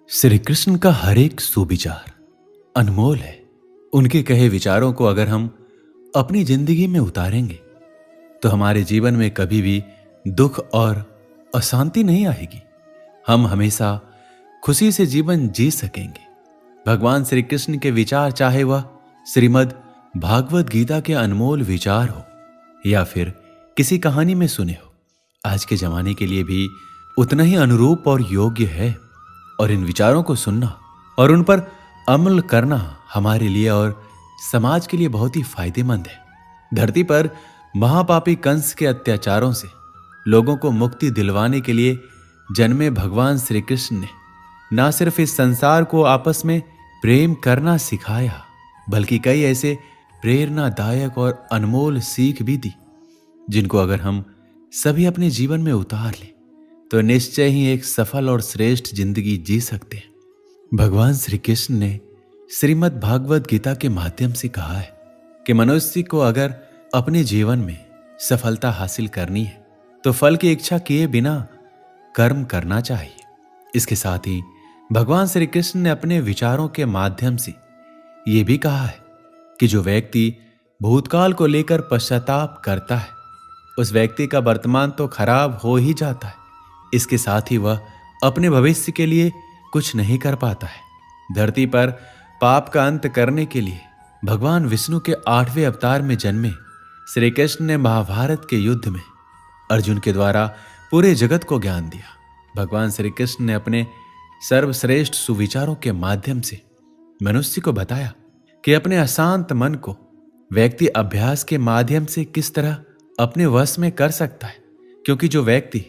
श्री कृष्ण का हर एक सुविचार अनमोल है। उनके कहे विचारों को अगर हम अपनी जिंदगी में उतारेंगे तो हमारे जीवन में कभी भी दुख और अशांति नहीं आएगी। हम हमेशा खुशी से जीवन जी सकेंगे। भगवान श्री कृष्ण के विचार, चाहे वह श्रीमद् भागवत गीता के अनमोल विचार हो या फिर किसी कहानी में सुने हो, आज के जमाने के लिए भी उतना ही अनुरूप और योग्य है। और इन विचारों को सुनना और उन पर अमल करना हमारे लिए और समाज के लिए बहुत ही फायदेमंद है। धरती पर महापापी कंस के अत्याचारों से लोगों को मुक्ति दिलवाने के लिए जन्मे भगवान श्री कृष्ण ने ना सिर्फ इस संसार को आपस में प्रेम करना सिखाया, बल्कि कई ऐसे प्रेरणादायक और अनमोल सीख भी दी, जिनको अगर हम सभी अपने जीवन में उतार लें तो निश्चय ही एक सफल और श्रेष्ठ जिंदगी जी सकते हैं। भगवान श्री कृष्ण ने श्रीमद् भागवत गीता के माध्यम से कहा है कि मनुष्य को अगर अपने जीवन में सफलता हासिल करनी है तो फल की इच्छा किए बिना कर्म करना चाहिए। इसके साथ ही भगवान श्री कृष्ण ने अपने विचारों के माध्यम से ये भी कहा है कि जो व्यक्ति भूतकाल को लेकर पश्चाताप करता है उस व्यक्ति का वर्तमान तो खराब हो ही जाता है, इसके साथ ही वह अपने भविष्य के लिए कुछ नहीं कर पाता है। धरती पर पाप का अंत करने के लिए भगवान विष्णु के 8वें अवतार में जन्मे श्री कृष्ण ने महाभारत के युद्ध में अर्जुन के द्वारा पूरे जगत को ज्ञान दिया। भगवान श्री कृष्ण ने अपने सर्वश्रेष्ठ सुविचारों के माध्यम से मनुष्य को बताया कि अपने अशांत मन को व्यक्ति अभ्यास के माध्यम से किस तरह अपने वश में कर सकता है, क्योंकि जो व्यक्ति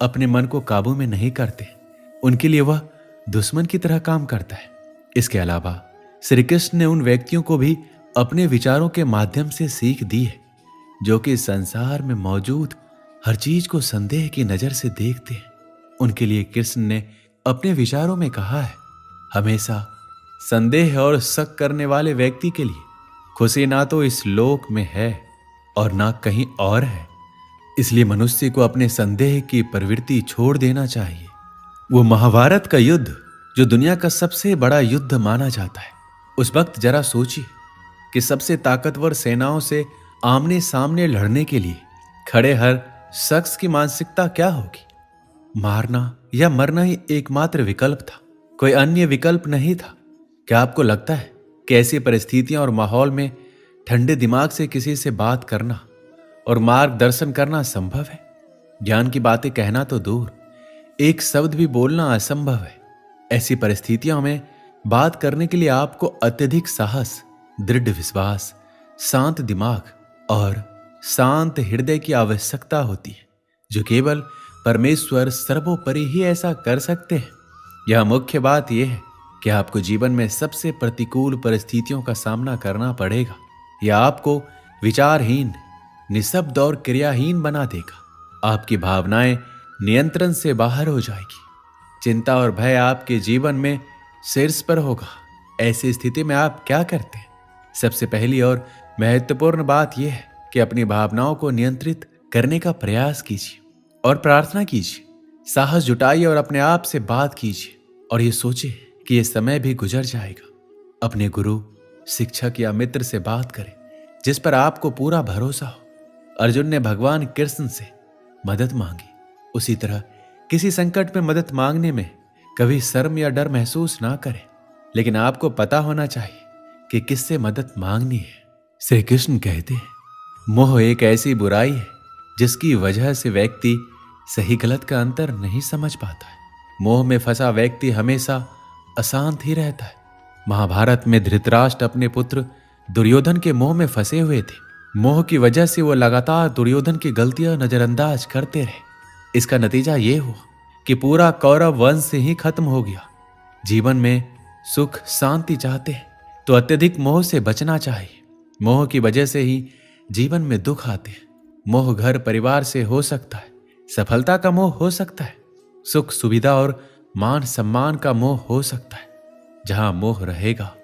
अपने मन को काबू में नहीं करते उनके लिए वह दुश्मन की तरह काम करता है। इसके अलावा श्री कृष्ण ने उन व्यक्तियों को भी अपने विचारों के माध्यम से सीख दी है जो कि संसार में मौजूद हर चीज को संदेह की नजर से देखते हैं। उनके लिए कृष्ण ने अपने विचारों में कहा है, हमेशा संदेह और शक करने वाले व्यक्ति के लिए खुशी ना तो इस लोक में है और ना कहीं और है। इसलिए मनुष्य को अपने संदेह की प्रवृत्ति छोड़ देना चाहिए। वो महाभारत का युद्ध जो दुनिया का सबसे बड़ा युद्ध माना जाता है, उस वक्त जरा सोचिए कि सबसे ताकतवर सेनाओं से आमने सामने लड़ने के लिए खड़े हर शख्स की मानसिकता क्या होगी। मारना या मरना ही एकमात्र विकल्प था, कोई अन्य विकल्प नहीं था। क्या आपको लगता है कि ऐसी परिस्थितियां और माहौल में ठंडे दिमाग से किसी से बात करना और मार्गदर्शन करना संभव है? ज्ञान की बातें कहना तो दूर, एक शब्द भी बोलना असंभव है। ऐसी परिस्थितियों में बात करने के लिए आपको अत्यधिक साहस, दृढ़ विश्वास, शांत दिमाग और शांत हृदय की आवश्यकता होती है, जो केवल परमेश्वर सर्वोपरि ही ऐसा कर सकते हैं। यह मुख्य बात यह है कि आपको जीवन में सबसे प्रतिकूल परिस्थितियों का सामना करना पड़ेगा। यह आपको विचारहीन, निशब्द और क्रियाहीन बना देगा। आपकी भावनाएं नियंत्रण से बाहर हो जाएगी। चिंता और भय आपके जीवन में शीर्ष पर होगा। ऐसी स्थिति में आप क्या करते हैं? सबसे पहली और महत्वपूर्ण बात यह है कि अपनी भावनाओं को नियंत्रित करने का प्रयास कीजिए और प्रार्थना कीजिए। साहस जुटाइए और अपने आप से बात कीजिए और ये सोचिए कि यह समय भी गुजर जाएगा। अपने गुरु, शिक्षक या मित्र से बात करें जिस पर आपको पूरा भरोसा हो। अर्जुन ने भगवान कृष्ण से मदद मांगी, उसी तरह किसी संकट में मदद मांगने में कभी शर्म या डर महसूस ना करें, लेकिन आपको पता होना चाहिए कि किससे मदद मांगनी है। श्री कृष्ण कहते हैं, मोह एक ऐसी बुराई है जिसकी वजह से व्यक्ति सही गलत का अंतर नहीं समझ पाता है। मोह में फंसा व्यक्ति हमेशा अशांत ही रहता है। महाभारत में धृतराष्ट्र अपने पुत्र दुर्योधन के मोह में फंसे हुए थे। मोह की वजह से वो लगातार दुर्योधन की गलतियां नजरअंदाज करते रहे। इसका नतीजा ये हुआ कि पूरा कौरव वंश से ही खत्म हो गया। जीवन में सुख शांति चाहते हैं तो अत्यधिक मोह से बचना चाहिए। मोह की वजह से ही जीवन में दुख आते हैं। मोह घर परिवार से हो सकता है, सफलता का मोह हो सकता है, सुख सुविधा और मान सम्मान का मोह हो सकता है। जहां मोह रहेगा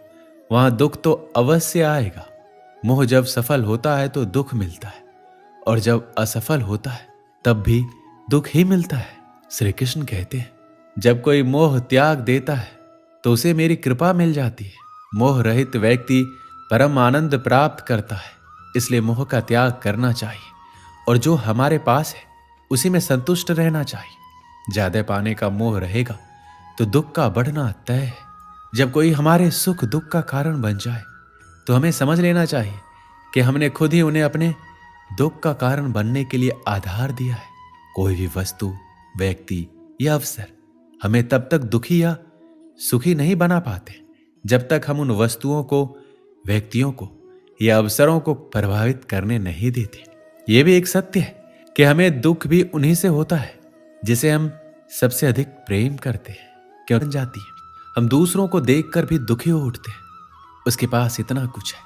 वहां दुख तो अवश्य आएगा। मोह जब सफल होता है तो दुख मिलता है और जब असफल होता है तब भी दुख ही मिलता है। श्री कृष्ण कहते हैं, जब कोई मोह त्याग देता है तो उसे मेरी कृपा मिल जाती है। मोह रहित व्यक्ति परम आनंद प्राप्त करता है, इसलिए मोह का त्याग करना चाहिए और जो हमारे पास है उसी में संतुष्ट रहना चाहिए। ज्यादा पाने का मोह रहेगा तो दुख का बढ़ना तय है। जब कोई हमारे सुख दुख का कारण बन जाए तो हमें समझ लेना चाहिए कि हमने खुद ही उन्हें अपने दुख का कारण बनने के लिए आधार दिया है। कोई भी वस्तु, व्यक्ति या अवसर हमें तब तक दुखी या सुखी नहीं बना पाते जब तक हम उन वस्तुओं को, व्यक्तियों को या अवसरों को प्रभावित करने नहीं देते। यह भी एक सत्य है कि हमें दुख भी उन्हीं से होता है जिसे हम सबसे अधिक प्रेम करते हैं। क्यों बन जाती है? हम दूसरों को देखकर भी दुखी हो उठते हैं। उसके पास इतना कुछ है,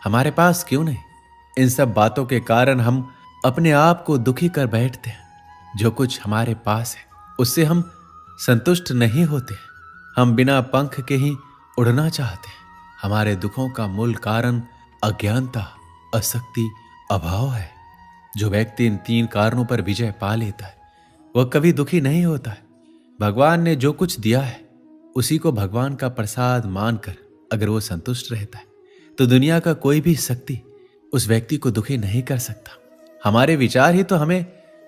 हमारे पास क्यों नहीं? इन सब बातों के कारण हम अपने आप को दुखी कर बैठते हैं। जो कुछ हमारे पास है उससे हम संतुष्ट नहीं होते। हम बिना पंख के ही उड़ना चाहते हैं। हमारे दुखों का मूल कारण अज्ञानता, आसक्ति, अभाव है। जो व्यक्ति इन 3 कारणों पर विजय पा लेता है वह कभी दुखी नहीं होता है। भगवान ने जो कुछ दिया है उसी को भगवान का प्रसाद मानकर अगर वो संतुष्ट रहता है तो दुनिया का कोई भी शक्ति उस व्यक्ति को दुखी नहीं कर सकता। हमारे विचार ही तो हमें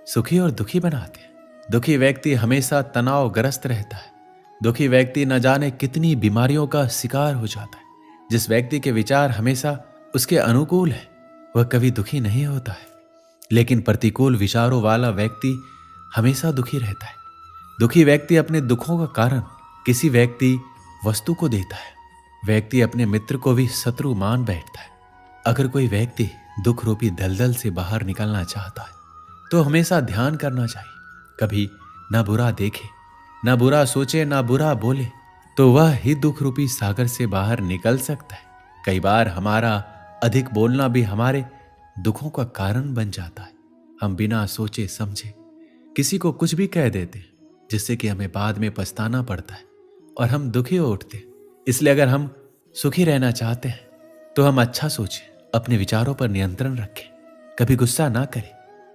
सुखी और दुखी बनाते हैं। दुखी व्यक्ति हमेशा तनावग्रस्त रहता है। दुखी व्यक्ति न जाने कितनी बीमारियों का शिकार हो जाता है। जिस व्यक्ति के विचार हमेशा उसके अनुकूल है वह कभी दुखी नहीं होता है, लेकिन प्रतिकूल विचारों वाला व्यक्ति हमेशा दुखी रहता है। दुखी व्यक्ति अपने दुखों का कारण किसी व्यक्ति, वस्तु को देता है। व्यक्ति अपने मित्र को भी शत्रु मान बैठता है। अगर कोई व्यक्ति दुख रूपी दलदल से बाहर निकलना चाहता है तो हमेशा ध्यान करना चाहिए। कभी ना बुरा देखे, ना बुरा सोचे, ना बुरा बोले तो वह ही दुख रूपी सागर से बाहर निकल सकता है। कई बार हमारा अधिक बोलना भी हमारे दुखों का कारण बन जाता है। हम बिना सोचे समझे किसी को कुछ भी कह देते हैं जिससे कि हमें बाद में पछताना पड़ता है और हम दुखी हो उठते हैं। इसलिए अगर हम सुखी रहना चाहते हैं तो हम अच्छा सोचें, अपने विचारों पर नियंत्रण रखें, कभी गुस्सा ना करें,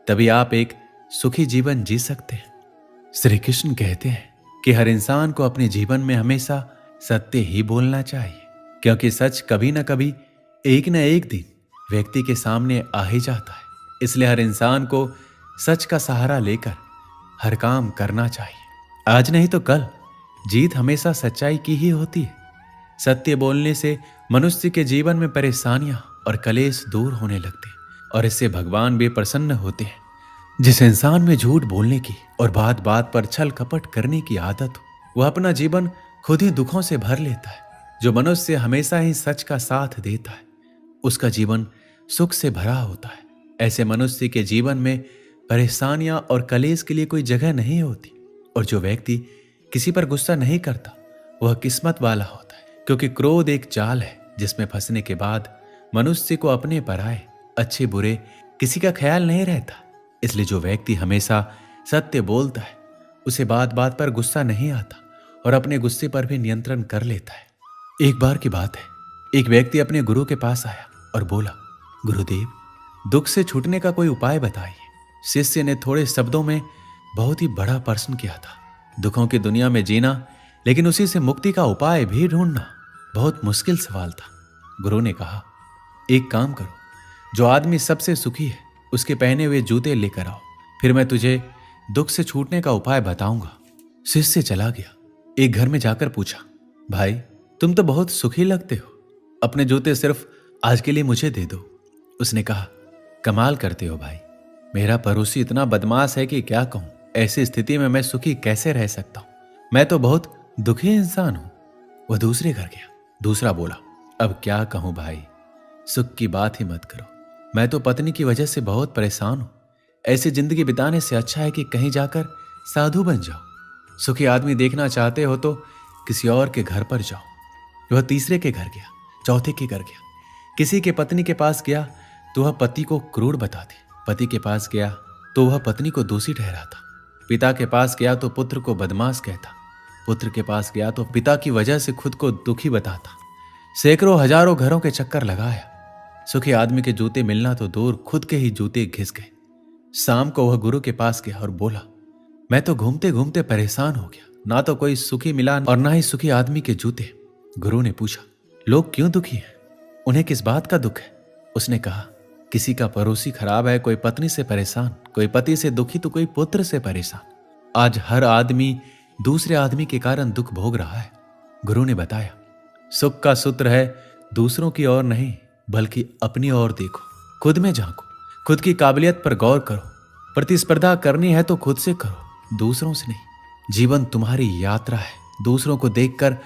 तभी आप एक सुखी जीवन जी सकते हैं। श्री कृष्ण कहते हैं कि हर इंसान को अपने जीवन में हमेशा सत्य ही बोलना चाहिए, क्योंकि सच कभी ना कभी एक न एक दिन व्यक्ति के सामने आ ही जाता है। इसलिए हर इंसान को सच का सहारा लेकर हर काम करना चाहिए। आज नहीं तो कल जीत हमेशा सच्चाई की ही होती है। सत्य बोलने से मनुष्य के जीवन में परेशानियां और कलेश दूर होने लगते हैं और इससे भगवान भी प्रसन्न होते हैं। जिस इंसान में झूठ बोलने की और बात बात पर छल कपट करने की आदत हो वह अपना जीवन खुद ही दुखों से भर लेता है। जो मनुष्य हमेशा ही सच का साथ देता है उसका जीवन सुख से भरा होता है। ऐसे मनुष्य के जीवन में परेशानियां और कलेश के लिए कोई जगह नहीं होती। और जो व्यक्ति किसी पर गुस्सा नहीं करता वह किस्मत वाला होता है, क्योंकि क्रोध एक जाल है जिसमें फंसने के बाद मनुष्य को अपने पराए, अच्छे बुरे किसी का ख्याल नहीं रहता। इसलिए जो व्यक्ति हमेशा सत्य बोलता है उसे बात बात पर गुस्सा नहीं आता और अपने गुस्से पर भी नियंत्रण कर लेता है। एक बार की बात है, एक व्यक्ति अपने गुरु के पास आया और बोला, गुरुदेव, दुख से छूटने का कोई उपाय बताइए। शिष्य ने थोड़े शब्दों में बहुत ही बड़ा प्रश्न किया था। दुखों की दुनिया में जीना, लेकिन उसी से मुक्ति का उपाय भी ढूंढना बहुत मुश्किल सवाल था। गुरु ने कहा, एक काम करो, जो आदमी सबसे सुखी है उसके पहने हुए जूते लेकर आओ, फिर मैं तुझे दुख से छूटने का उपाय बताऊंगा। शिष्य चला गया। एक घर में जाकर पूछा, भाई तुम तो बहुत सुखी लगते हो, अपने जूते सिर्फ आज के लिए मुझे दे दो। उसने कहा, कमाल करते हो भाई, मेरा पड़ोसी इतना बदमाश है कि क्या कहूं। ऐसी स्थिति में मैं सुखी कैसे रह सकता हूं? मैं तो बहुत दुखी इंसान हूं। वह दूसरे घर गया। दूसरा बोला, अब क्या कहूं भाई, सुख की बात ही मत करो। मैं तो पत्नी की वजह से बहुत परेशान हूं। ऐसी जिंदगी बिताने से अच्छा है कि कहीं जाकर साधु बन जाओ। सुखी आदमी देखना चाहते हो तो किसी और के घर पर जाओ। वह तीसरे के घर गया, चौथे के घर गया। किसी के पत्नी के पास गया तो वह पति को क्रूर बताती, पति के पास गया तो वह पत्नी को दोषी ठहराता, पिता के पास गया तो पुत्र को बदमाश कहता, पुत्र के पास गया तो पिता की वजह से खुद को दुखी बताता। सैकड़ों हजारों घरों के चक्कर लगाया। सुखी आदमी के जूते मिलना तो दूर, खुद के ही जूते घिस गए। शाम को वह गुरु के पास गया और बोला, मैं तो घूमते घूमते परेशान हो गया। ना तो कोई सुखी मिला और ना ही सुखी आदमी के जूते। गुरु ने पूछा, लोग क्यों दुखी हैं? उन्हें किस बात का दुख है? उसने कहा, किसी का पड़ोसी खराब है, कोई पत्नी से परेशान, कोई पति से दुखी तो कोई पुत्र से परेशान। आज हर आदमी दूसरे आदमी के कारण दुख भोग रहा है। गुरु ने बताया, सुख का सूत्र है दूसरों की ओर नहीं बल्कि अपनी ओर देखो, खुद में झांको, खुद की काबिलियत पर गौर करो। प्रतिस्पर्धा करनी है तो खुद से करो, दूसरों से नहीं। जीवन तुम्हारी यात्रा है, दूसरों को देखकर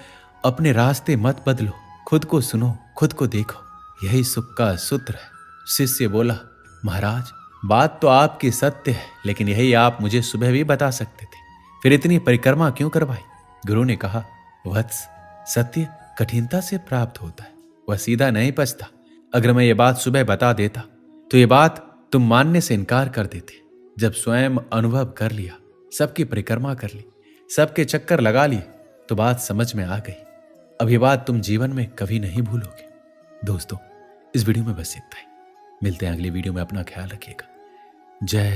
अपने रास्ते मत बदलो, खुद को सुनो, खुद को देखो, यही सुख का सूत्र है। शिष्य बोला, महाराज बात तो आपकी सत्य है, लेकिन यही आप मुझे सुबह भी बता सकते थे, फिर इतनी परिक्रमा क्यों करवाई? गुरु ने कहा, वत्स, सत्य कठिनता से प्राप्त होता है, वह सीधा नहीं पचता। अगर मैं ये बात सुबह बता देता तो ये बात तुम मानने से इनकार कर देते। जब स्वयं अनुभव कर लिया, सबकी परिक्रमा कर ली, सबके चक्कर लगा लिए, तो बात समझ में आ गई। अब ये बात तुम जीवन में कभी नहीं भूलोगे। दोस्तों, इस वीडियो में बस इतना ही। मिलते हैं अगली वीडियो में। अपना ख्याल रखिएगा। जय